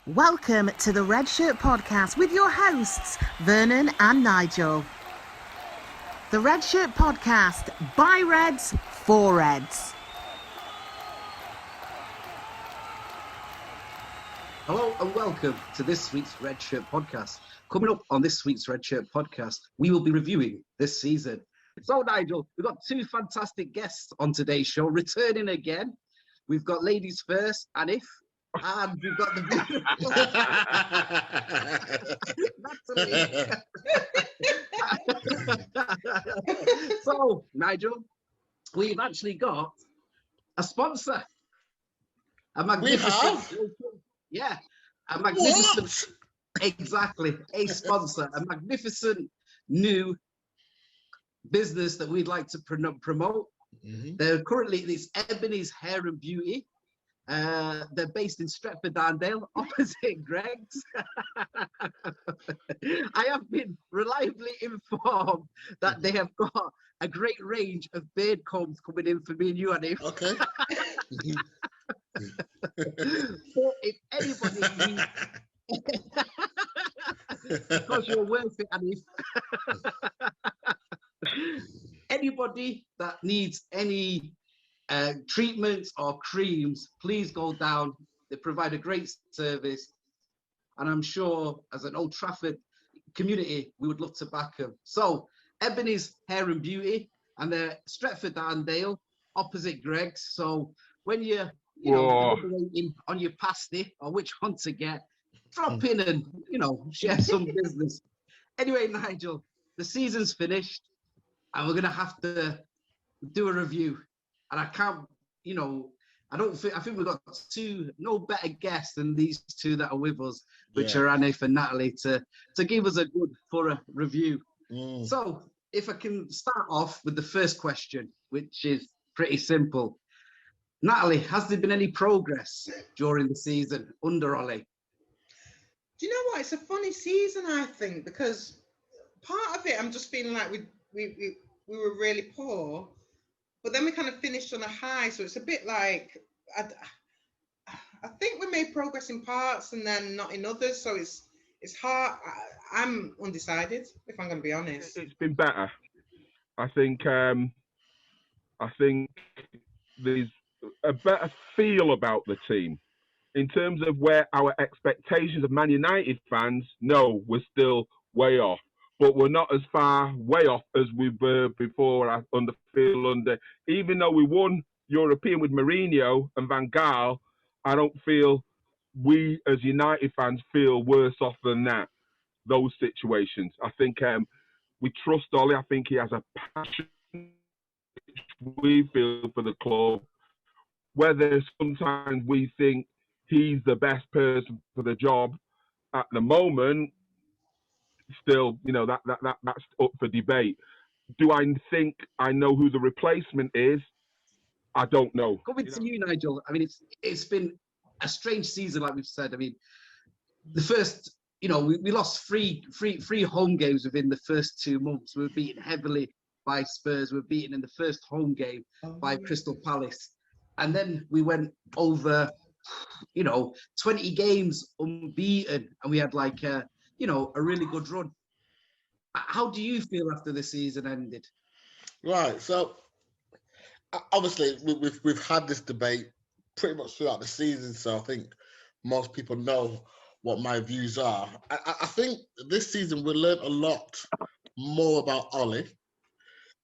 Welcome to the Red Shirt Podcast with your hosts, Vernon and Nigel. The Red Shirt Podcast, by Reds, for Reds. Hello and welcome to this week's Red Shirt Podcast. Coming up on this week's Red Shirt Podcast, we will be reviewing this season. So, Nigel, we've got two fantastic guests on today's show, returning again. We've got ladies first, Anif, and we've got the Natalie. So, Nigel, we've actually got a sponsor. A magnificent, a magnificent, exactly, a sponsor, a magnificent new business that we'd like to promote. Mm-hmm. They're currently, it's Ebony's Hair and Beauty. They're based in Stretford-Darndale, opposite Greg's. I have been reliably informed that they have got a great range of beard combs coming in for me and you, Anif. Okay. So if anybody needs, because you're worth it, Anif. Anybody that needs any treatments or creams, please go down. They provide a great service, and I'm sure as an Old Trafford community, we would love to back them. So Ebony's Hair and Beauty, and they're Stretford-Darndale, opposite Greg's. So when you're deliberating on your pasty or which one to get, drop in and share some business. Anyway, Nigel, the season's finished, and we're gonna have to do a review. And I can't, I think we've got no better guests than these two that are with us, which are Anif and Natalie, to give us a good, thorough review. So if I can start off with the first question, which is pretty simple. Natalie, has there been any progress during the season under Ollie? Do you know what? It's a funny season, I think, because part of it, I'm just feeling like we were really poor. But then we kind of finished on a high, so it's a bit like I think we made progress in parts and then not in others. So it's hard. I'm undecided, if I'm going to be honest. It's been better. I think there's a better feel about the team in terms of where our expectations of Man United fans. No, we're still way off. But we're not as far way off as we were before under Phil. Even though we won European with Mourinho and Van Gaal, I don't feel we as United fans feel worse off than that. Those situations. I think we trust Ollie. I think he has a passion which we feel for the club. Whether sometimes we think he's the best person for the job at the moment, still, that's up for debate. Do I think I know who the replacement is? I don't know. Coming to you, Nigel. I mean, it's been a strange season, like we've said. I mean, the first, we lost three home games within the first 2 months. We were beaten heavily by Spurs. We were beaten in the first home game by Crystal Palace, and then we went over, 20 games unbeaten, and we had like a really good run. How do you feel after the season ended? Right. So obviously we've had this debate pretty much throughout the season. So I think most people know what my views are. I think this season we learned a lot more about Ollie,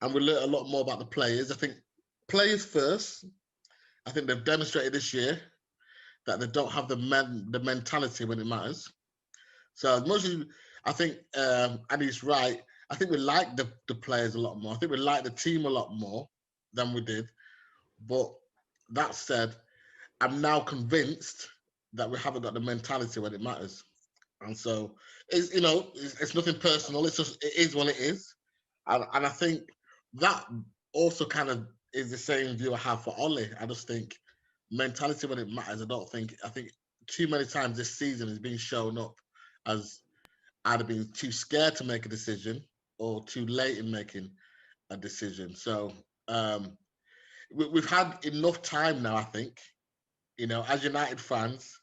and we learned a lot more about the players. I think players first. I think they've demonstrated this year that they don't have the mentality when it matters. So as much as I think Andy's right, I think we like the players a lot more. I think we like the team a lot more than we did. But that said, I'm now convinced that we haven't got the mentality when it matters. And so it's nothing personal. It's just, it is what it is. And I think that also kind of is the same view I have for Ollie. I just think mentality when it matters. I think too many times this season has been shown up as either being too scared to make a decision or too late in making a decision. So we've had enough time now, I think, as United fans,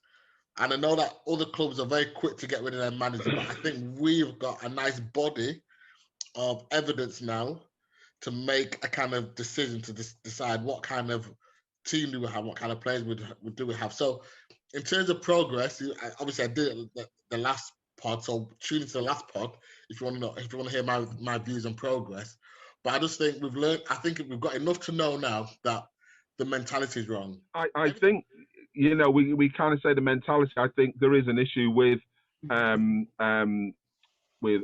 And I know that other clubs are very quick to get rid of their manager, but I think we've got a nice body of evidence now to make a kind of decision to decide what kind of team do we have, what kind of players do we have. So in terms of progress, obviously I did it the last pod, so tune into the last pod if you want to know, if you want to hear my views on progress. But I just think I think we've got enough to know now that the mentality is wrong. I think, we kind of say the mentality. I think there is an issue with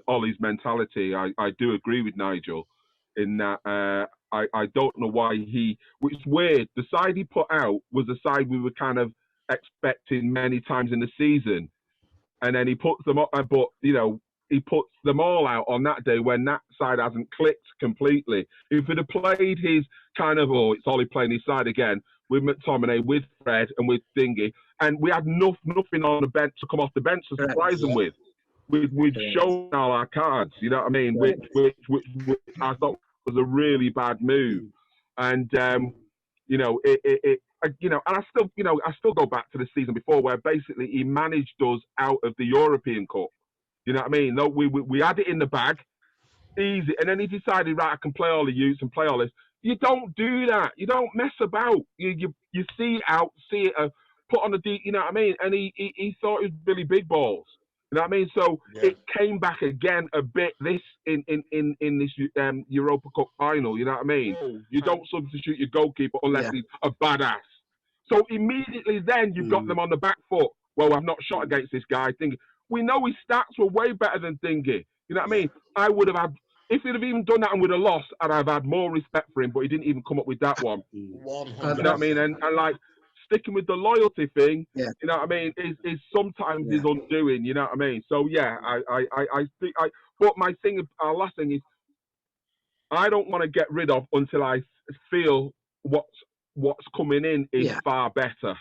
Ollie's mentality. I do agree with Nigel in that I don't know why which is weird. The side he put out was the side we were kind of expecting many times in the season. And then he puts them up, but, he puts them all out on that day when that side hasn't clicked completely. If he'd have played his kind of, it's Ollie playing his side again, with McTominay, with Fred and with Dingy, and we had nothing on the bench to come off the bench to surprise them with. We'd shown all our cards, you know what I mean? Which I thought was a really bad move. And, and I still go back to the season before where basically he managed us out of the European Cup. You know what I mean? No, we had it in the bag, easy, and then he decided, right, I can play all the youths and play all this. You don't do that. You don't mess about. You see it out, see it, put on the deep. You know what I mean? And he thought it was Billy Big Balls. You know what I mean? So it came back again a bit this in this Europa Cup final. You know what I mean? You don't substitute your goalkeeper unless he's a badass. So immediately then you've got them on the back foot. Well, I've not shot against this guy. We know his stats were way better than Dingy. You know what I mean? I would have had, if he'd have even done that and would have lost, I'd have had more respect for him, but he didn't even come up with that one. 100%. You know what I mean? And like, sticking with the loyalty thing, you know what I mean, is sometimes is undoing, you know what I mean? So, yeah, I think, but my thing, our last thing is, I don't want to get rid of until I feel what's coming in is far better.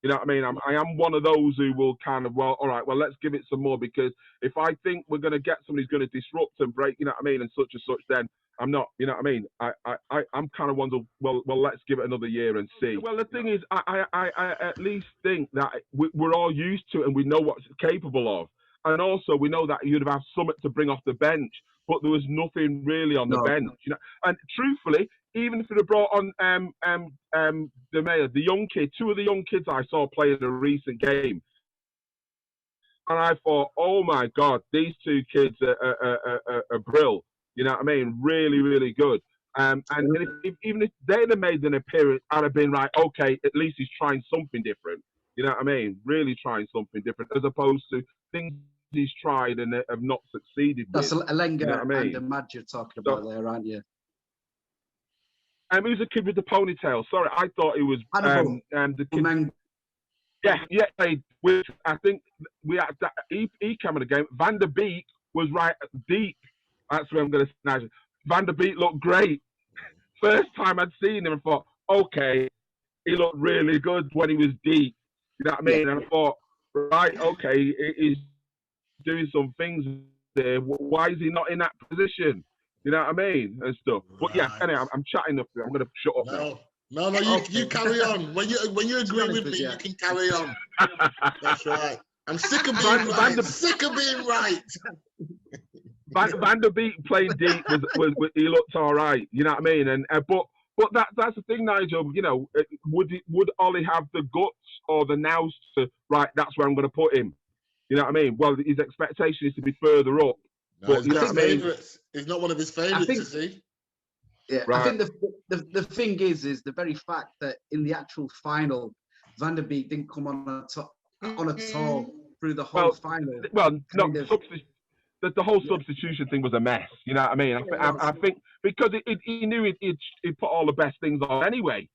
You know what I mean? I am one of those who will kind of, well, all right, well, let's give it some more, because if I think we're going to get somebody who's going to disrupt and break, you know what I mean, and such, then I'm not, you know what I mean? I'm kind of one of, well, let's give it another year and see. Well, the thing is, I at least think that we're all used to it and we know what's capable of. And also, we know that you'd have something to bring off the bench, but there was nothing really on the bench, you know. And truthfully, even if it had brought on the mayor, the young kid, two of the young kids I saw play in a recent game, and I thought, oh my God, these two kids are brill. You know what I mean? Really, really good. And even if they'd have made an appearance, I'd have been like, okay, at least he's trying something different. You know what I mean? Really trying something different, as opposed to things he's tried and have not succeeded with. That's Alenga, you know what I mean? and the Mad you're talking about there, aren't you? He was a kid with the ponytail. Sorry, I thought he was the kid. Yeah, which I think we had that. He came in the game. Van der Beek was right deep. That's what I'm going to say. Van der Beek looked great. First time I'd seen him, I thought, okay, he looked really good when he was deep. You know what I mean? And I thought, right, okay, he's doing some things there. Why is he not in that position? You know what I mean? And stuff. But yeah, anyway, I'm chatting up there. I'm going to shut up now. No, you carry on. When you agree with me, you can carry on. That's right. I'm sick of being right. Sick of being right. Van der Beek playing deep was he looked all right. You know what I mean? And but that's the thing, Nigel. You know, would Ollie have the guts or the nous to that's where I'm going to put him? You know what I mean? Well, his expectation is to be further up. No, but you know what I mean? It's not one of his favourites, is he? Yeah, right. I think the thing is the very fact that in the actual final, Van der Beek didn't come on at all through the whole final. Well, no, the whole substitution thing was a mess. You know what I mean? I think because he knew he'd put all the best things on anyway,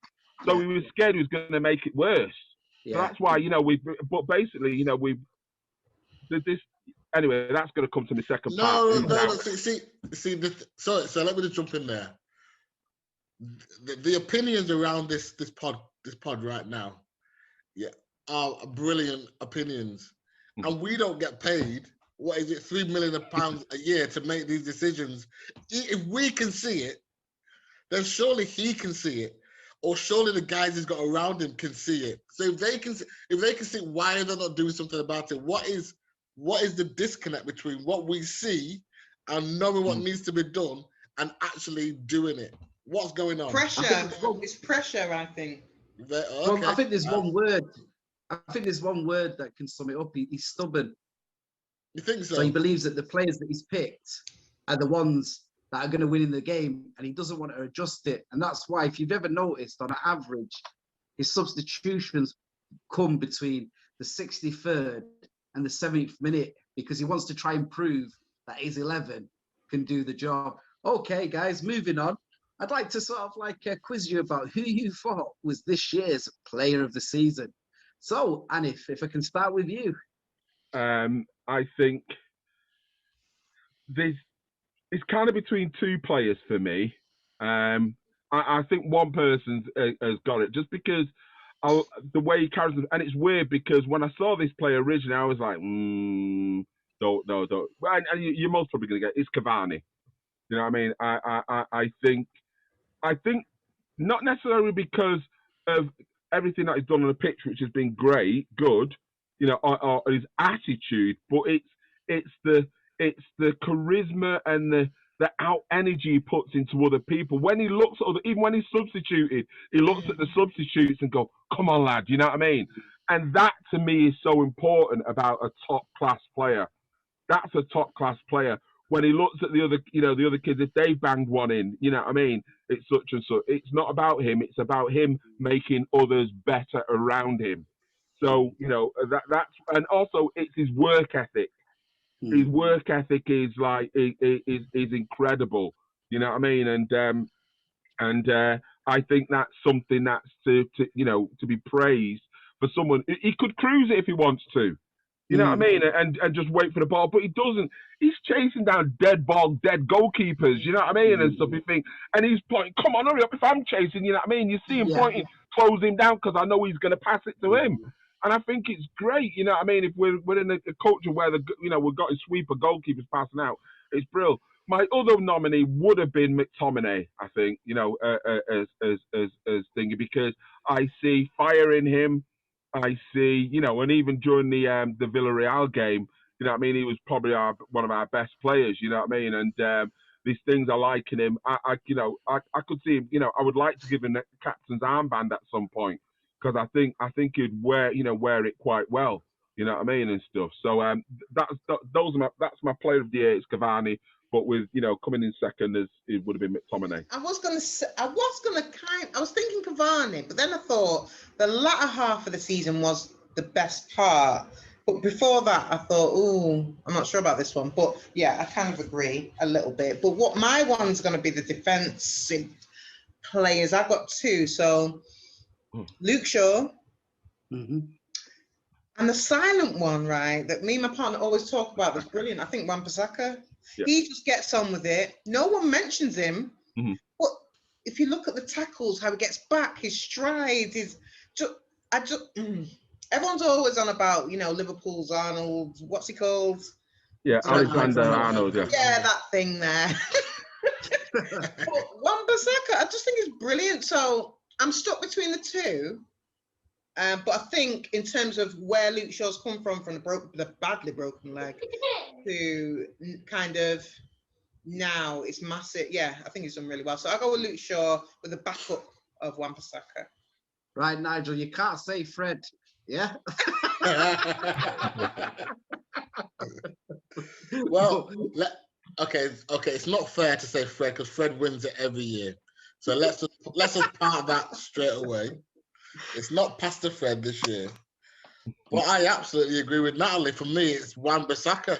so he was scared he was going to make it worse. Yeah. So that's why, you know, but basically, you know, this. Anyway, that's going to come to my second part. No. See. So let me just jump in there. The opinions around this pod right now, are brilliant opinions, and we don't get paid. What is it, £3 million a year to make these decisions? If we can see it, then surely he can see it. or surely the guys he's got around him can see it. So if they can see why they're not doing something about it, what is the disconnect between what we see and knowing what needs to be done and actually doing it? What's going on? Pressure. It's pressure, I think. Okay. Well, I think there's one word. I think there's one word that can sum it up. He's stubborn. You think so? So he believes that the players that he's picked are the ones that are going to win in the game, and he doesn't want to adjust it. And that's why, if you've ever noticed, on average, his substitutions come between the 63rd and the 70th minute, because he wants to try and prove that his 11 can do the job. Okay, guys, moving on. I'd like to sort of like quiz you about who you thought was this year's player of the season. So, Anif, if I can start with you. I think it's kind of between two players for me. I think one person has got it just because the way he carries them. And it's weird because when I saw this player originally, I was like, don't. Well, and you're most probably going to get it's Cavani. You know what I mean? I think not necessarily because of everything that he's done on the pitch, which has been good, you know, or his attitude, but it's the charisma and the out energy he puts into other people. When he looks at even when he's substituted, he looks at the substitutes and go, "Come on, lad," you know what I mean? And that to me is so important about a top class player. That's a top class player. When he looks at the other kids, if they banged one in, you know what I mean? It's such and such. It's not about him. It's about him making others better around him. So, you know, that's, and also it's his work ethic. His work ethic is like, is incredible. You know what I mean? And I think that's something that's to be praised for someone. He could cruise it if he wants to. You know what I mean? And just wait for the ball. But he doesn't. He's chasing down dead goalkeepers, you know what I mean? And stuff. And he's pointing, come on, hurry up if I'm chasing, you know what I mean? You see him pointing, close him down because I know he's going to pass it to him. And I think it's great, you know what I mean? If we're in a culture where, we've got a sweep of goalkeepers passing out, it's brilliant. My other nominee would have been McTominay, I think, as thingy, because I see fire in him. I see, and even during the Villarreal game, you know what I mean, he was probably one of our best players, you know what I mean? And these things I like in him. I could see him, I would like to give him the captain's armband at some point, because I think he'd wear it quite well, you know what I mean, and stuff. So that's my player of the year. It's Cavani, but with coming in second it would have been McTominay. I was thinking Cavani, but then I thought the latter half of the season was the best part. But before that, I thought, I'm not sure about this one. But yeah, I kind of agree a little bit. But what my one's going to be the defensive players. I've got two. So Luke Shaw and the silent one, right, that me and my partner always talk about, that's brilliant. I think Wan-Bissaka. Yeah. He just gets on with it. No one mentions him. But if you look at the tackles, how he gets back, his stride, everyone's always on about, Liverpool's Arnold. What's he called? Yeah, Alexander Arnold. Yeah. Yeah, that thing there. But Wan-Bissaka, I just think he's brilliant. So I'm stuck between the two. But I think in terms of where Luke Shaw's come from the badly broken leg to kind of now, it's massive. Yeah, I think he's done really well. So I'll go with Luke Shaw with the backup of Wan-Bissaka. Right, Nigel, you can't say Fred, yeah? Well, okay, it's not fair to say Fred because Fred wins it every year. So let's just part that straight away. It's not Pastor Fred this year. But I absolutely agree with Natalie. For me, it's Wan-Bissaka.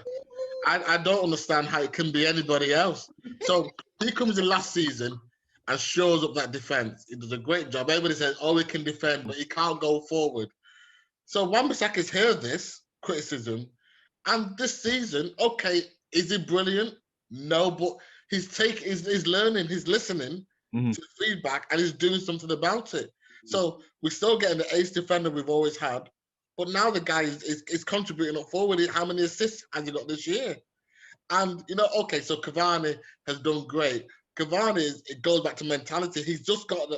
I don't understand how it can be anybody else. So he comes in last season and shows up that defense. He does a great job. Everybody says, he can defend, but he can't go forward. So Wan-Bissaka's heard this criticism. And this season, okay, is he brilliant? No, but he's learning, he's listening to feedback, and he's doing something about it. So we're still getting the ace defender we've always had, but now the guy is contributing up forward. How many assists has he got this year? And, okay, so Cavani has done great. Cavani, it goes back to mentality. He's just got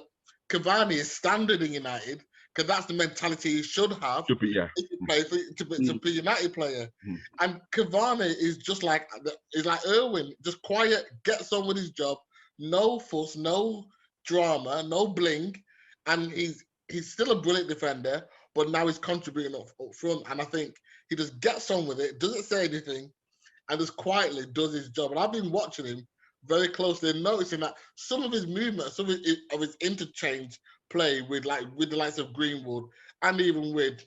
Cavani is standard in United because that's the mentality he should have Should be, yeah. if you play to be a United player. And Cavani is just like Irwin, just quiet, gets on with his job, no fuss, no drama, no bling, and he's still a brilliant defender, but now he's contributing up front. And I think he just gets on with it, doesn't say anything, and just quietly does his job. And I've been watching him very closely and noticing that some of his movements, some of his interchange play with the likes of Greenwood and even with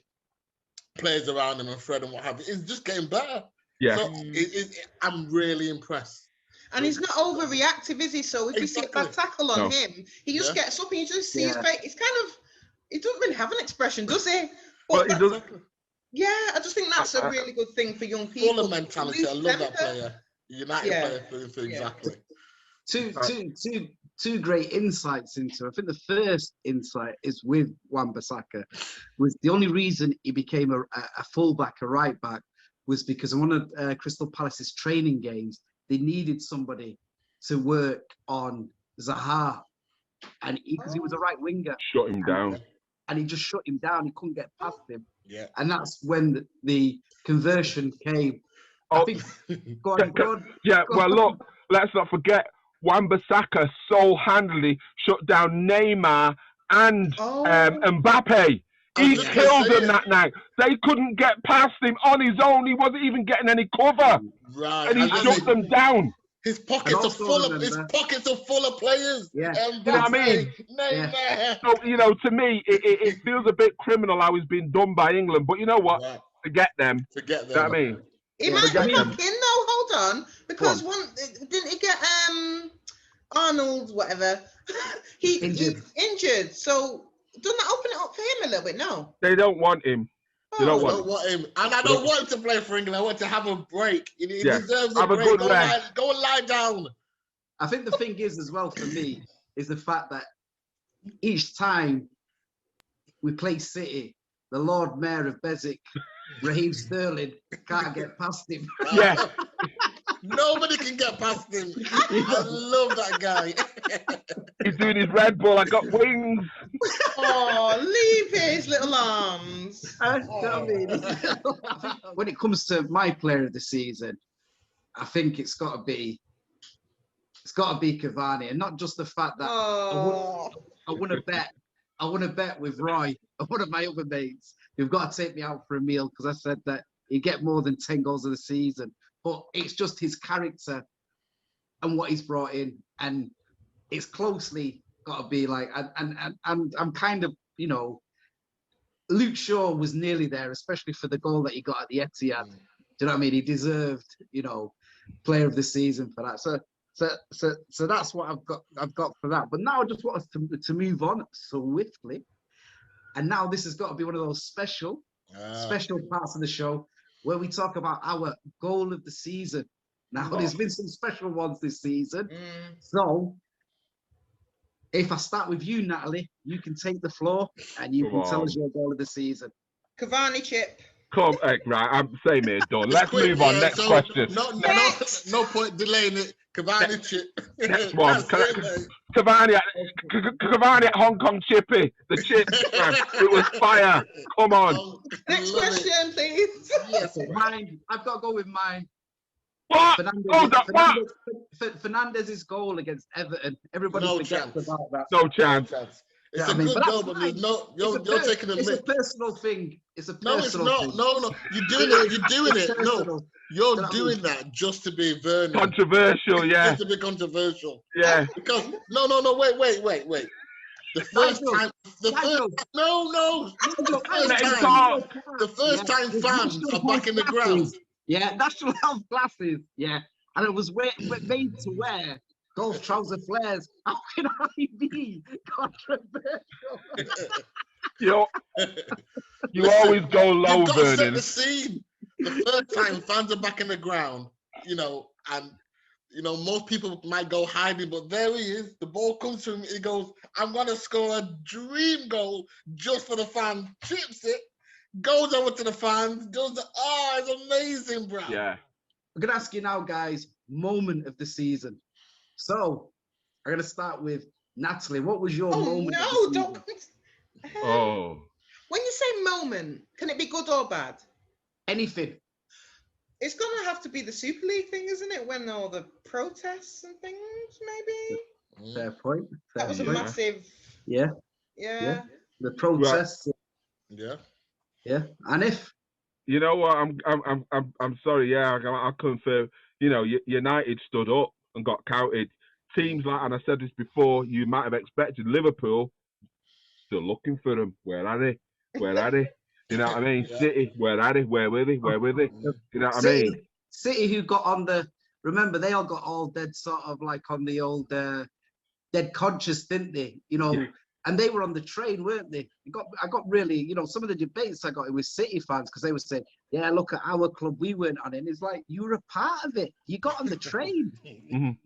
players around him and Fred and what have you, is just getting better. Yeah. So I'm really impressed. And he's not overreactive, is he? So if you see a bad tackle on him, he just gets up and you just see his face. It's kind of, he doesn't really have an expression, does he? Well, he does. Yeah, I just think that's a really good thing for young people. Full of mentality. I love that player. United player, exactly. Two great insights into. I think the first insight is with Wan-Bissaka. Was the only reason he became a fullback, a right back, was because in one of Crystal Palace's training games, they needed somebody to work on Zaha, and because he was a right winger, Shut him down, and he just shut him down. He couldn't get past him. Yeah, and that's when the conversion came. I think. Go on. Look, let's not forget. Wan-Bissaka so handily shut down Neymar and Mbappe. He killed them that night. They couldn't get past him on his own. He wasn't even getting any cover, and he shut them down. His pockets are full of players. Yeah, you know what I mean? Neymar. So to me, it feels a bit criminal how he's been done by England. But you know what? Yeah. Forget them. Forget them. You know what I mean? He might be back in though. Hold on, because didn't he get Arnold whatever? He's injured. So doesn't that open it up for him a little bit? No, they don't want him. They don't want him, and I don't want him to play for England. I want to have a break. He deserves a have break. A good rest. Go and lie down. I think the thing is as well for me is the fact that each time we play City, the Lord Mayor of Beswick, Raheem Sterling, can't get past him. Yeah. Nobody can get past him. I love that guy. He's doing his Red Bull. I got wings. Oh, leave his little arms. You know what I mean? When it comes to my player of the season, I think it's got to be Cavani, and not just the fact that I want to bet with Roy, one of my other mates. You've got to take me out for a meal because I said that he'd get more than 10 goals of the season. But it's just his character and what he's brought in, and it's closely got to be like. And I'm kind of, Luke Shaw was nearly there, especially for the goal that he got at the Etihad. Do you know what I mean? He deserved, player of the season for that. So that's what I've got for that. But now I just want us to move on swiftly. And now this has got to be one of those special parts of the show where we talk about our goal of the season. Now, there's been some special ones this season. So, if I start with you, Natalie, you can take the floor and you can tell us your goal of the season. Cavani chip. Come, right, I'm saying it, done. Let's move on. Next question. No point delaying it. Cavani chip. Next one. Cavani at Hong Kong Chippy. The chip, man. It was fire. Come on. Next question, please. Yes, mine. I've got to go with mine. What? Fernandez's goal against Everton. Everybody forgets about that. No chance. It's a good goal, but you're taking a miss. It's a personal thing. It's a personal thing. No. You're doing it. No, you're doing that just to be Vernon. Controversial, yeah. Just to be controversial. Yeah. Because no. Wait. The first time fans are back in the ground. Yeah, national health glasses. Yeah, and it was made to wear golf trouser flares. How can I be controversial? You always go low, You've got to set Vernon. the scene. The first time fans are back in the ground, and most people might go hiding, but there he is. The ball comes to him. He goes, "I'm gonna score a dream goal just for the fans." Chips it, goes over to the fans, does the it's amazing, bro. Yeah. I'm gonna ask you now, guys. Moment of the season. So I'm gonna start with Natalie, what was your Oh moment? of no, the don't. season? Oh, When you say moment, can it be good or bad? Anything. It's gonna have to be the Super League thing, isn't it? When all the protests and things, maybe. Fair point. That was a Yeah. massive. Yeah. Yeah. The protests. Yeah. Yeah. And if you know what? I'm sorry. Yeah, I'll confirm. United stood up and got counted. Teams like, and I said this before, you might have expected Liverpool. Still looking for them. Where are they? Where are they? You know what I mean? Yeah. City, where are they? Where were they? Where were they? You know what I City, mean? City, who got on the. Remember, they all got all dead, sort of like on the old dead conscious, didn't they? Yeah. And they were on the train, weren't they? I got really, some of the debates I got with City fans because they were saying, "Yeah, look at our club, we weren't on it." And it's like you were a part of it. You got on the train. Mhm.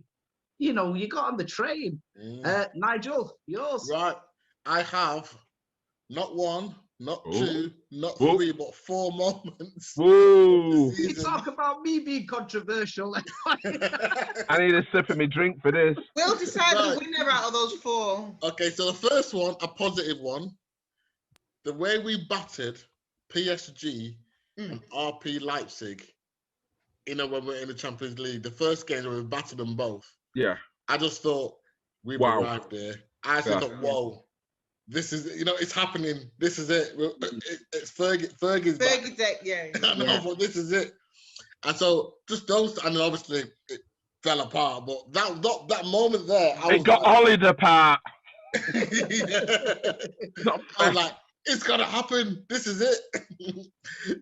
You got on the train. Nigel, yours. Right. I have not one, not Oh. two, not Oh. three, but 4 moments. Whoa! This You season. talk about me being controversial. I need a sip of my drink for this. We'll decide Right. the winner out of those 4. Okay, so the first one, a positive one. The way we battered PSG and RP Leipzig, when we're in the Champions League, the first game where we battered them both. Yeah. I just thought we've Wow. arrived there. I just thought, whoa, this is, it's happening. This is it. It's Fergie's back. Fergie deck, yeah. I know, but this is it. And so just those, and then obviously it fell apart. But that moment there, I It got Ollie apart. I was like, it's gonna happen. This is it.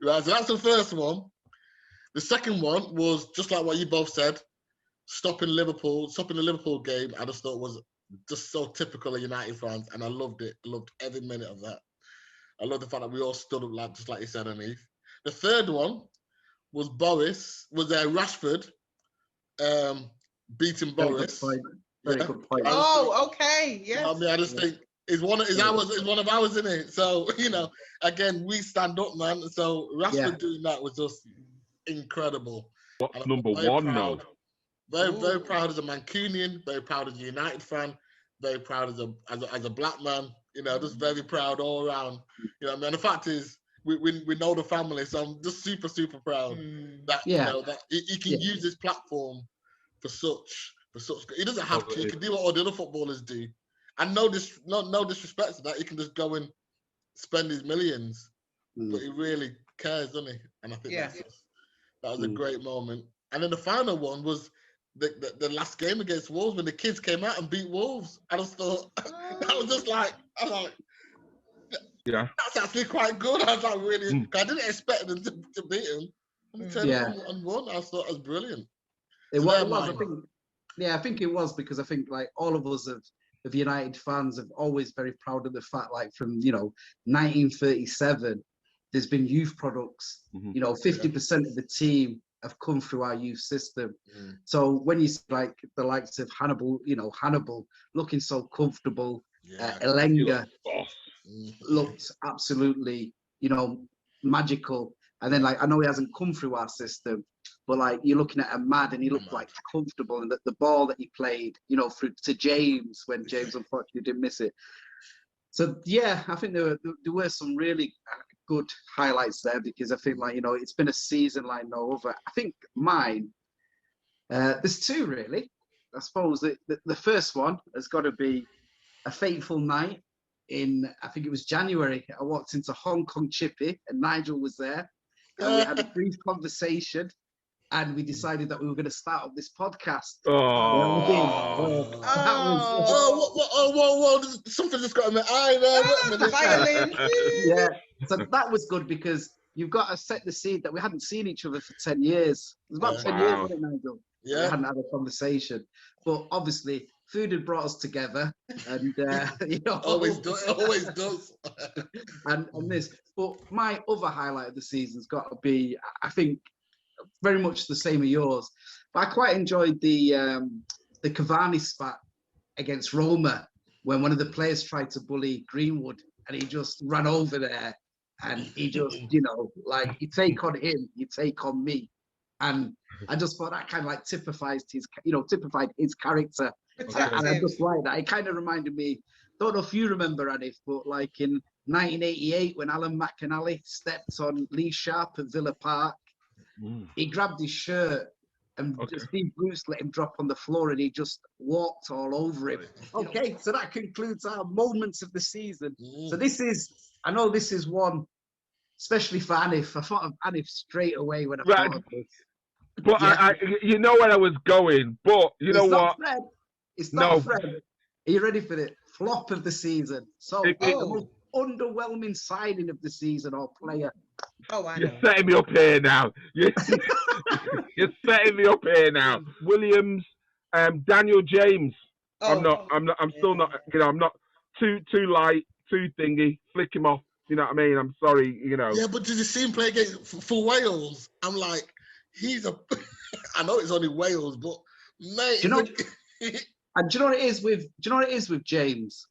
Right, so that's the first one. The second one was just like what you both said, stopping the Liverpool game. I just thought was just so typical of United fans, and I loved it. I loved every minute of that. I love the fact that we all stood up, just like you said, Anif. The third one was Rashford beating Boris. Very good point. Oh, okay. Yes. I mean, I just think it's one of ours, isn't it? So, again, we stand up, man. So Rashford doing that was just incredible. What's number one now? Very proud as a Mancunian, very proud as a United fan, very proud as a black man, just very proud all around. And the fact is, we know the family, so I'm just super, super proud that that he can use his platform for such. He doesn't have to. He can do what all the other footballers do, and no disrespect to that. He can just go and spend his millions, but he really cares, doesn't he? And I think that was a great moment. And then the final one was the last game against Wolves when the kids came out and beat Wolves. I just thought that was just like, yeah, that's actually quite good. I was like, really, I didn't expect them to beat him. And they turned and won. I thought it was brilliant. It was. I think it was because I think like all of us of United fans are always very proud of the fact, like from 1937, there's been youth products. 50% of the team have come through our youth system. So when you see like the likes of Hannibal looking so comfortable, Elenga looked absolutely, magical. And then like I know he hasn't come through our system, but like you're looking at Ahmad and he looked like comfortable, and the ball that he played, through to James when James unfortunately didn't miss it. So yeah, I think there were some really good highlights there, because I think like it's been a season like no other. I think mine, there's two really. I suppose the first one has got to be a fateful night in, I think it was January. I walked into Hong Kong Chippy and Nigel was there, and we had a brief conversation, and we decided that we were going to start up this podcast. Oh, whoa! Something just got in my eye there. Violin. Yeah, so that was good because you've got to set the scene that we hadn't seen each other for 10 years. It was about 10 years, wasn't it, Nigel? Yeah. We hadn't had a conversation. But obviously, food had brought us together. And, always does. and this. But my other highlight of the season's got to be, I think, very much the same as yours. But I quite enjoyed the Cavani spat against Roma when one of the players tried to bully Greenwood, and he just ran over there, and he just, like, you take on him, you take on me. And I just thought that kind of like typified his character. Protect And I him. just like that. It kind of reminded me, don't know if you remember, Anif, but like in 1988 when Alan McAnally stepped on Lee Sharp at Villa Park, he grabbed his shirt and Steve Bruce let him drop on the floor and he just walked all over him. Okay, so that concludes our moments of the season. So I know this is one, especially for Anif. I thought of Anif straight away when I thought of this. But I, you know where I was going. But you know what? Fred. It's not Fred. Are you ready for it? Flop of the season. So the most underwhelming signing of the season or player. Oh, I know. You're setting me up here now. You're setting me up here now. Williams, Daniel James. I'm still not. You know, I'm not too light, too thingy. Flick him off. You know what I mean? I'm sorry. You know. Yeah, but did you see him play against for Wales? I'm like, he's a. I know it's only Wales, but mate. Do you know? And do you know what it is with? Do you know what it is with James?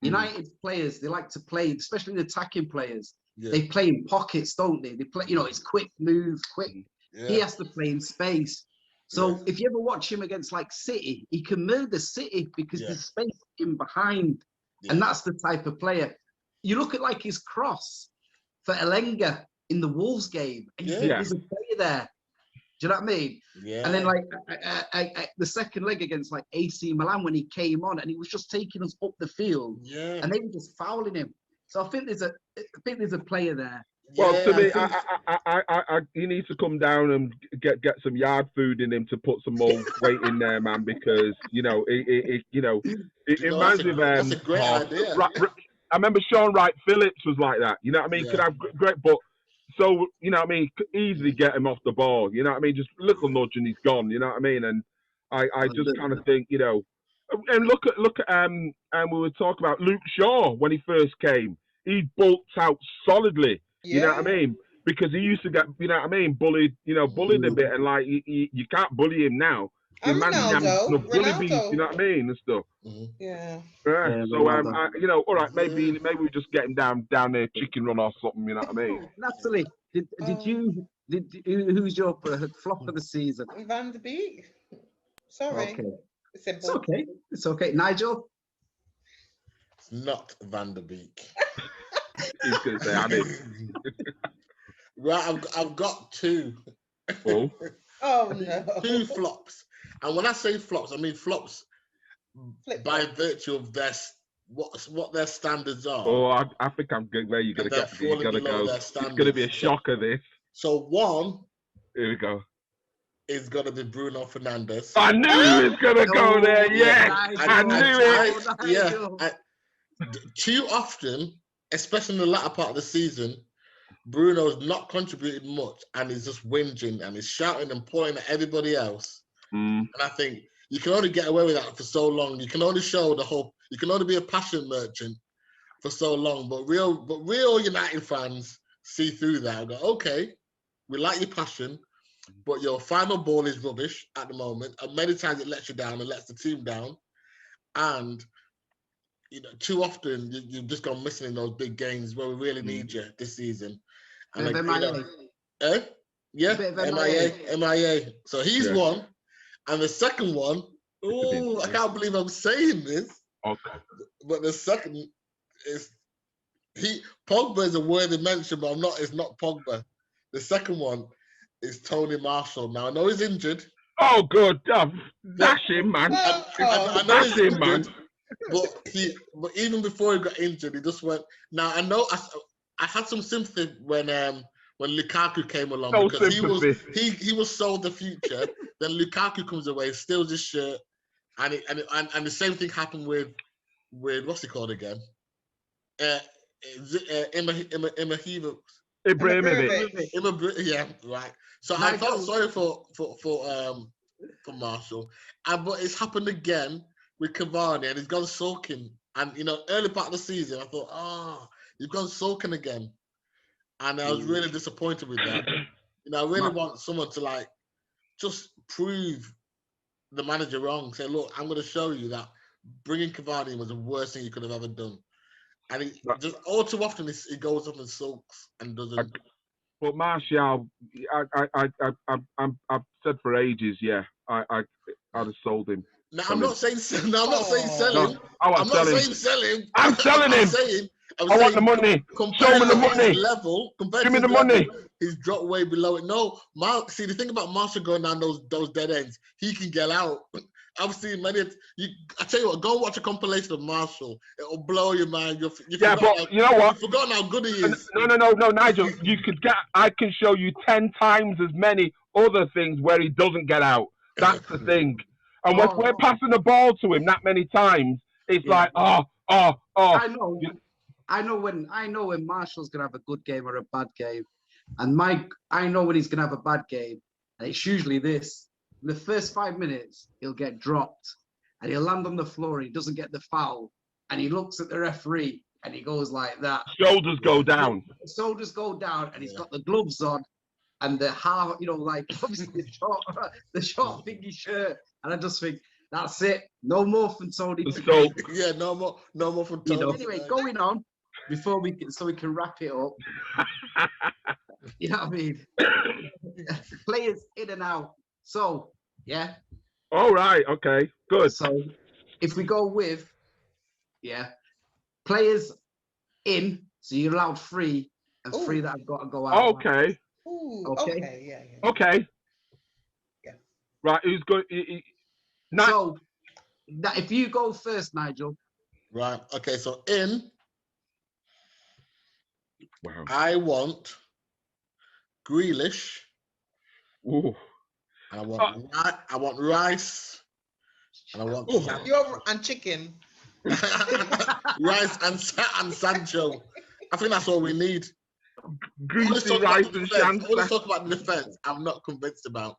United players, they like to play, especially the attacking players. Yeah. They play in pockets, don't they? They play, you know, it's quick move, quick. Yeah. He has to play in space. So if you ever watch him against like City, he can murder City because there's space in behind, and that's the type of player. You look at like his cross for Elenga in the Wolves game, and you think there's a player there. Do you know what I mean? Yeah. And then like the second leg against like AC Milan when he came on and he was just taking us up the field. Yeah. And they were just fouling him. So I think there's a player there. Well, to me, he needs to come down and get some yard food in him to put some more weight in there, man. Because you know, it reminds me of that's a great idea. I remember Sean Wright Phillips was like that. You know what I mean? Yeah. Could have great, but. So, you know what I mean, could easily get him off the ball, you know what I mean, just a little nudge and he's gone, you know what I mean, and I just kind of think, you know, and look at and we were talking about Luke Shaw when he first came, he bulked out solidly, you know what I mean, because he used to get, you know what I mean, bullied a bit, and like, you can't bully him now. Ronaldo, you know what I mean, and stuff. Yeah. So you know, all right, maybe we just get him down there, chicken run or something. You know what I mean? Natalie, who's your flop of the season? Van der Beek. Sorry. Okay. It's okay. Nigel. It's not Van der Beek. He's gonna say I did. Right, I've got two. Oh. Oh no. Two flops. And when I say flops, I mean flops by virtue of what their standards are. Oh, I think I'm good. Where you're gonna get? You're gonna go. It's gonna be a shocker. This. So one. Here we go. Is gonna be Bruno Fernandez. I knew he was gonna go there. Yeah, I knew it. Too often, especially in the latter part of the season, Bruno's not contributed much, and he's just whinging and he's shouting and pointing at everybody else. And I think you can only get away with that for so long. You can only show you can only be a passion merchant for so long. But real United fans see through that and go, okay, we like your passion, but your final ball is rubbish at the moment. And many times it lets you down and lets the team down. And you know, too often you've just gone missing in those big games where we really need you this season. And like, MIA. So he's one. And the second one, I can't believe I'm saying this. Okay. But the second is Pogba is a worthy mention, but it's not Pogba. The second one is Tony Marshall. Now I know he's injured. Oh good. Dash him, man. I know he's injured, man. But even before he got injured, he just went. Now I know I had some sympathy when Lukaku came along because he was sold the future. Then Lukaku comes away, steals his shirt, and the same thing happened with what's he called again? Ibrahimovic. Yeah, right. So I felt sorry for Marshall, but it's happened again with Cavani, and he's gone sulking. And you know, early part of the season, I thought, you've gone sulking again. And I was really disappointed with that. You know, I really want someone to like just prove the manager wrong. Say, look, I'm going to show you that bringing Cavani was the worst thing you could have ever done. And he just all too often he goes up and sulks and doesn't. But Martial, I've said for ages, I'd have sold him. No, I'm not saying selling. No, I'm not saying selling. No, I want I'm not selling. saying selling. I'm selling him. I'm I want saying the money. compared Show me the to money. his level, compared Give to me his the money. level, he's dropped way below it. No, see the thing about Marshall going down those dead ends, he can get out. I've seen many. I tell you what, go watch a compilation of Marshall. It'll blow your mind. Yeah, but you know what? You've forgotten how good he is. No, Nigel. I can show you 10 times as many other things where he doesn't get out. That's the thing. And when we're passing the ball to him that many times, it's like, oh. I know when Marshall's gonna have a good game or a bad game, and I know when he's gonna have a bad game, and it's usually this. In the first 5 minutes, he'll get dropped, and he'll land on the floor, and he doesn't get the foul, and he looks at the referee, and he goes like that. Shoulders go down. Shoulders go down, and he's got the gloves on, and the half, like obviously the short thingy shirt, and I just think that's it. No more from Tony. Yeah, no more from Tony. Anyway, going on before we can wrap it up. You know what I mean? Players in and out. So yeah. All right. Okay. Good. So if we go with players in, so you're allowed 3 and 3 that have got to go out. Okay. Ooh, okay. Yeah. Okay. Yeah. Right. Who's good? So if you go first, Nigel. Right. Okay. So in. Wow. I want Grealish. Ooh. And I want rice. And I want and chicken. Rice and Sancho. I think that's all we need. Greasy rice and Sancho. Let's talk about the defense. I'm not convinced about.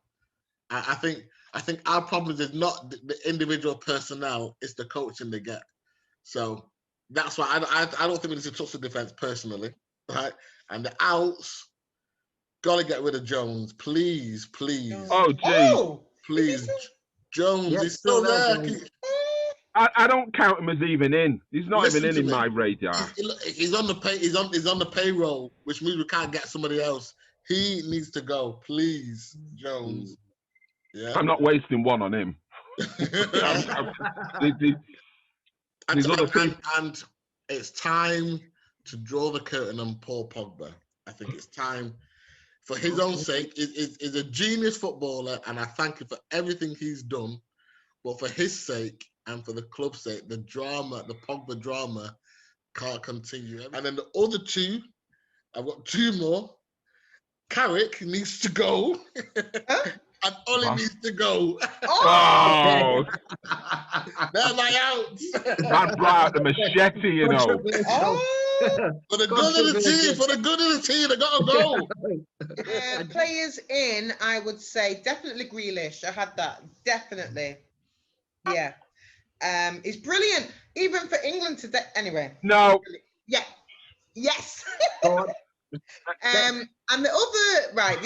I think our problem is not the individual personnel; it's the coaching they get. So that's why I don't think we need to touch the defense personally, right? And the outs, gotta get rid of Jones, please. Oh, geez. Please, Jones, he's still there. I don't count him as even in. He's not even in my radar. He's on the pay. He's on the payroll, which means we can't get somebody else. He needs to go, please, Jones. Yeah. I'm not wasting one on him. And it's time to draw the curtain on Paul Pogba. I think it's time, for his own sake. He's a genius footballer, and I thank him for everything he's done. But for his sake and for the club's sake, the Pogba drama can't continue. And then the other 2, I've got 2 more. Carrick needs to go. And Ollie needs to go. Oh! They're my outs. Man brought out the machete, you know. For the good of the team, they gotta go. Players in, I would say definitely Grealish. I had that, definitely. Yeah, he's brilliant, even for England today. Anyway. No. Yeah. Yes. And the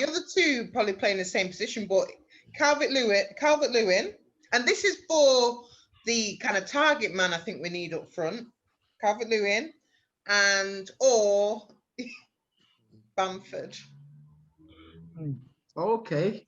other 2 probably playing the same position, but Calvert-Lewin, and this is for the kind of target man I think we need up front. Calvert-Lewin or Bamford. Okay.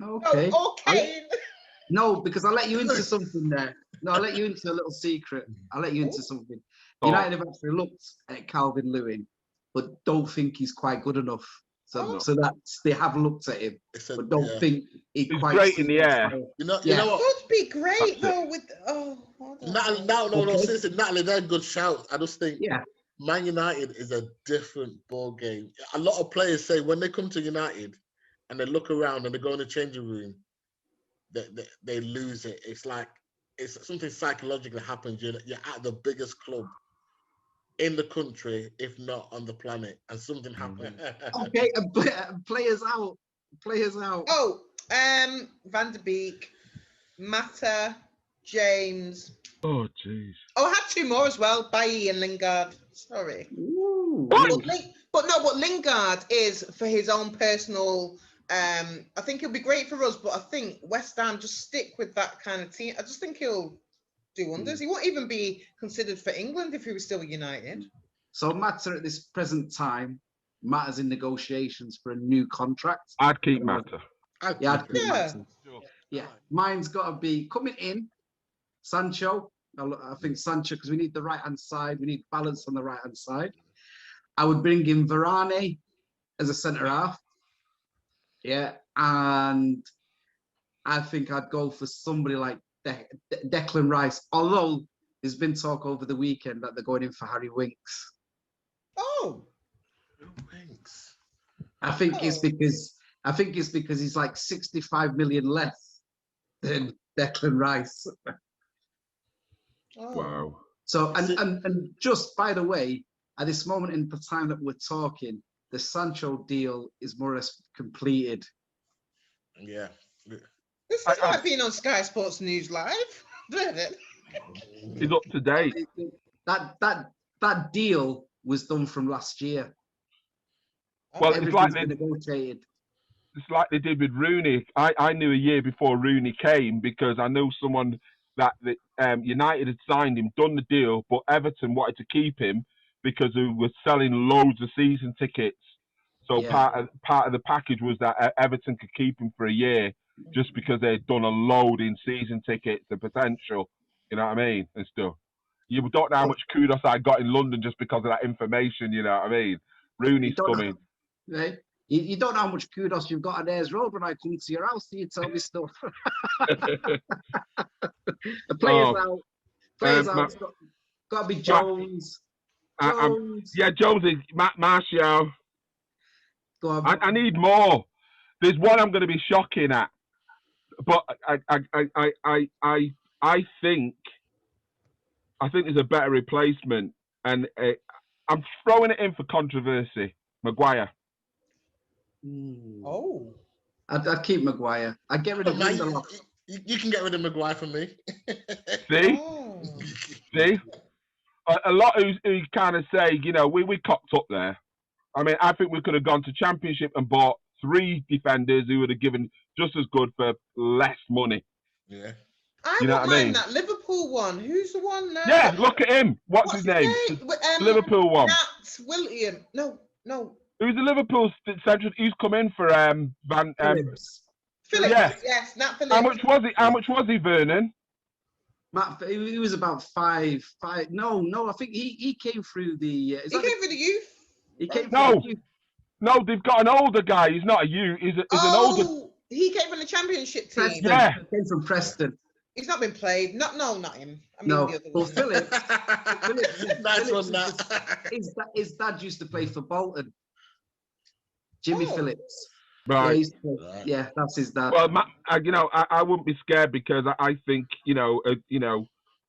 No, because I'll let you into something there. No, I'll let you into a little secret. I'll let you into something. United have actually looked at Calvert-Lewin, but don't think he's quite good enough. So that's, they have looked at him, but don't think he's quite great in the air. You know what? Would be great though. Seriously, Natalie, they're good shouts. I just think Man United is a different ball game. A lot of players say when they come to United and they look around and they go in the changing room, they lose it. It's like it's something psychological happens. You're at the biggest club in the country, if not on the planet, and something happens. Okay, players out. Oh, Van der Beek, Mata, James. Oh, jeez. Oh, I had 2 more as well, Bailly and Lingard. Sorry. Ooh. But Lingard is for his own personal. I think he'll be great for us, but I think West Ham just stick with that kind of team. I just think he'll do wonders. He won't even be considered for England if he was still United. So Mata at this present time, Mata's in negotiations for a new contract. I'd keep Mata. I'd keep Mata. Yeah, mine's got to be coming in. Sancho. I think Sancho, because we need the right-hand side. We need balance on the right-hand side. I would bring in Varane as a centre-half. Yeah. And I think I'd go for somebody like Declan Rice. Although there's been talk over the weekend that they're going in for Harry Winks. Oh. Thanks. I think it's because he's like 65 million less than Declan Rice. Oh. Wow. So and just by the way, at this moment in the time that we're talking, the Sancho deal is more or less completed. Yeah. This is like being on Sky Sports News Live. He's up to date. That deal was done from last year. Well, Everything's been negotiated. It's like they did with Rooney. I knew a year before Rooney came because I knew someone that United had signed him, done the deal, but Everton wanted to keep him because they were selling loads of season tickets. So Yeah. part of the package was that Everton could keep him for a year just because they'd done a load in season tickets, the potential, you know what I mean, and stuff. You don't know how much kudos I got in London just because of that information, you know what I mean? Rooney's coming. Right? You don't know how much kudos you've got on Ayers Road when I come to your house. You tell me stuff. The players out. Players out. Got to be Jones. Jones. Jones is Martial. Go on. I need more. There's one I'm going to be shocking at, but I think there's a better replacement, and I'm throwing it in for controversy. Maguire. Oh. I'd keep Maguire. I'd get rid of Lindelof. You can get rid of Maguire for me. See? Oh. See? A lot who kind of say, you know, we cocked up there. I mean, I think we could have gone to Championship and bought 3 defenders who would have given just as good for less money. Yeah. I You know wouldn't what I mind mean? that Liverpool one. Who's the one now? Yeah, look at him. What's his name? Liverpool one. Nat William. No. Who's the Liverpool central? He's come in for Phillips. Phillips. Yeah. Yes, Nat Phillips. How much was he, Vernon? Matt, he was about 5. No, I think he came through the. He came for the youth. He came No. through the youth. No, they've got an older guy. He's not a youth. He's an older. He came from the Championship team. Preston. Yeah. He came from Preston. He's not been played. Not him. I mean No, the other well, one. Phillips. Nice one, Nat. His dad used to play for Bolton. Jimmy Oh. Phillips. Right. Yeah, that's his dad. Well, I wouldn't be scared because I think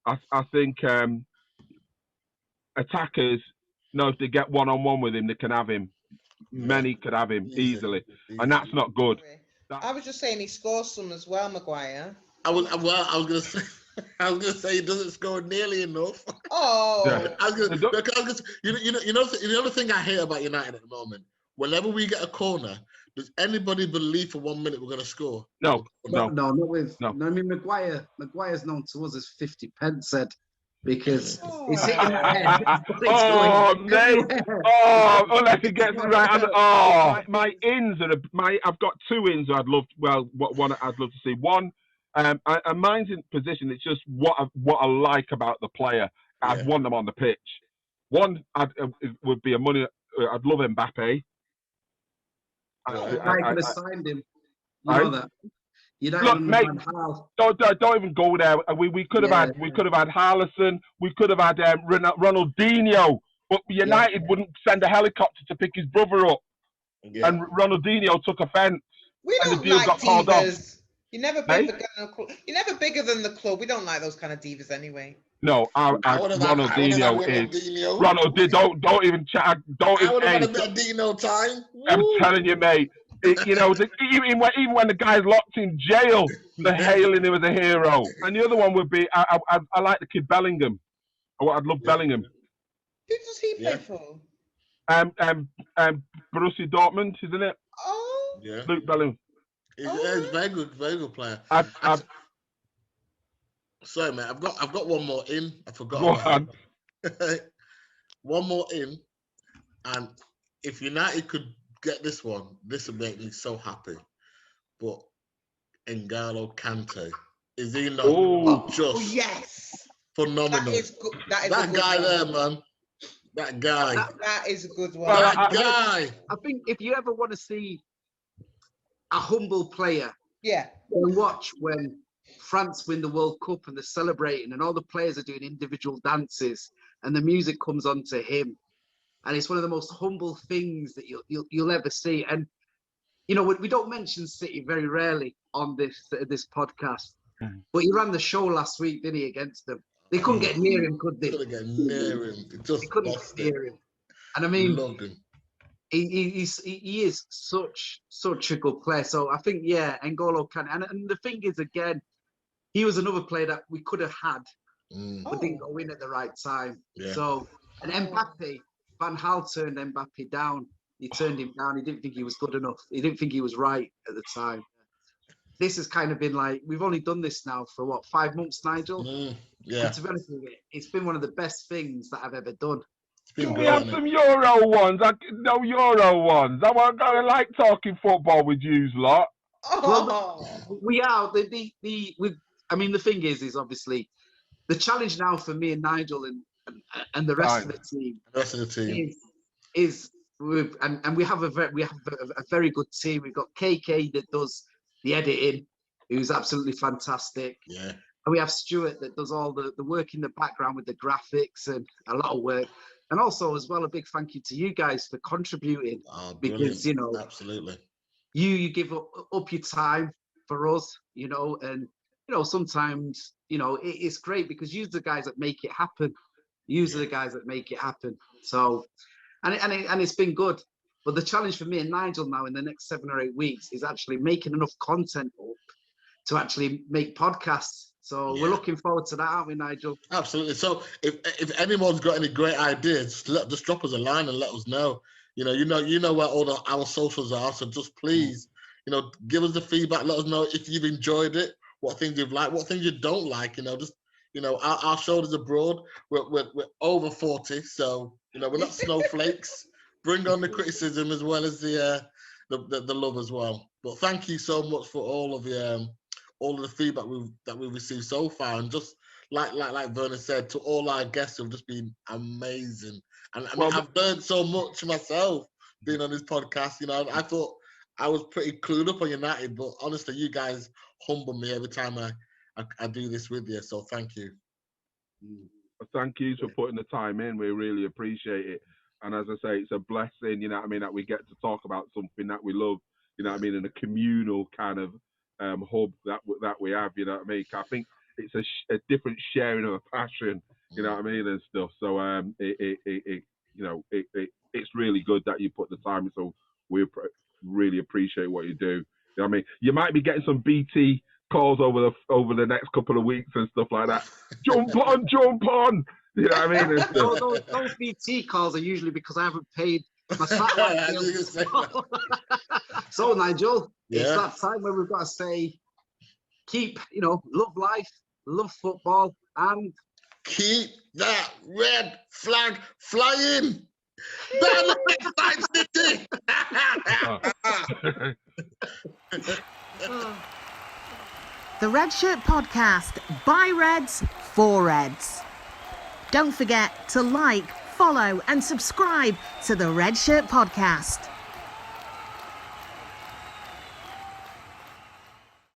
I think attackers know if they get one-on-one with him, they can have him. Many could have him easily, and that's not good. I was just saying he scores some as well, Maguire. I was gonna say he doesn't score nearly enough. Oh. Yeah. Because the thing I hate about United at the moment. Whenever we get a corner, does anybody believe for 1 minute we're gonna score? No. Not with. No. I mean, Maguire's known to us as 50 pence said because it's hitting the head. Mate. Unless he gets it right. My ins I've got 2 ins I'd love. One I'd love to see. One, and mine's in position. It's just what I like about the player. I'd want them on the pitch. One, would be I'd love Mbappe. I could have signed him. You know that. Look, mate, don't even go there. We could have had Harlison. We could have had Ronaldinho, but United wouldn't send a helicopter to pick his brother up, and Ronaldinho took offence. We don't and the deal like got called divas. off. You're never bigger than the club. You're never bigger than the club. We don't like those kind of divas anyway. No, Ronaldinho is. Ronaldinho, don't even chat. Don't even. I would have had a bit of Dino time. I'm telling you, mate. Even when the guy's locked in jail, they're hailing him as a hero. And the other one would be, I like the kid Bellingham. I'd love Bellingham. Who does he play for? Borussia Dortmund, isn't it? Oh. Yeah. Luke Bellingham. He's a very good player. Sorry, mate. I've got one more in. I forgot. One more in, and if United could get this one, this would make me so happy. But N'Golo Kante. Is he not Oh, just yes. phenomenal? That is good. That guy there, man. That guy. That is a good one. Well, That guy. I think if you ever want to see a humble player, Yeah. go watch when France win the World Cup and they're celebrating and all the players are doing individual dances and the music comes on to him. And it's one of the most humble things that you'll ever see. And, you know, we don't mention City very rarely on this podcast, but he ran the show last week, didn't he, against them? They couldn't get near him, could they? Couldn't get near him. He just They couldn't lost get it. near him. And I mean, Loved him. he is such a good player. So I think, yeah, N'Golo Kante. And the thing is, again, he was another player that we could have had, but didn't go in at the right time. Yeah. So, and Mbappe, Van Gaal turned Mbappe down. He turned him down. He didn't think he was good enough. He didn't think he was right at the time. This has kind of been like, we've only done this now for what, 5 months, Nigel? Yeah. And to be honest with you, it's been one of the best things that I've ever done. It's been can we great, have innit? some Euro ones? No Euro ones. I like talking football with yous lot. Oh. We are I mean, the thing is obviously the challenge now for me and Nigel and the rest of the team. The rest of the team. is we have a very good team. We've got KK that does the editing, who's absolutely fantastic. Yeah. And we have Stuart that does all the work in the background with the graphics and a lot of work. And also, as well, a big thank you to you guys for contributing, because you know, absolutely, you give up your time for us, you know, and you know sometimes you know it's great because you're the guys that make it happen. You're the guys that make it happen. So, and it's been good. But the challenge for me and Nigel now in the next 7 or 8 weeks is actually making enough content up to actually make podcasts. So we're looking forward to that, aren't we, Nigel? Absolutely. So if anyone's got any great ideas, just drop us a line and let us know. You know where all our socials are. So just please, you know, give us the feedback. Let us know if you've enjoyed it, what things you've liked, what things you don't like. You know, just our shoulders are broad. We're over 40, so you know we're not snowflakes. Bring on the criticism as well as the love as well. But thank you so much for all of the feedback that we've received so far, and just like Vernon said, to all our guests who've just been amazing. And I mean, I've learned so much myself being on this podcast. You know, I thought I was pretty clued up on United, but honestly, you guys humble me every time I do this with you. So thank you. Thank you for putting the time in. We really appreciate it. And as I say, it's a blessing, you know what I mean, that we get to talk about something that we love, you know what I mean, in a communal kind of hub that we have, you know what I mean. I think it's a different sharing of a passion, you know what I mean, and stuff. So it's really good that you put the time in. So we really appreciate what you do. You know what I mean. You might be getting some BT calls over the next couple of weeks and stuff like that. Jump on. You know what I mean? Those BT calls are usually because I haven't paid my satellite bill. So Nigel, it's that time where we've got to say, love life, love football, and keep that red flag flying. Down the Red City. The Red Shirt Podcast by Reds for Reds. Don't forget to like, follow and subscribe to the Red Shirt Podcast.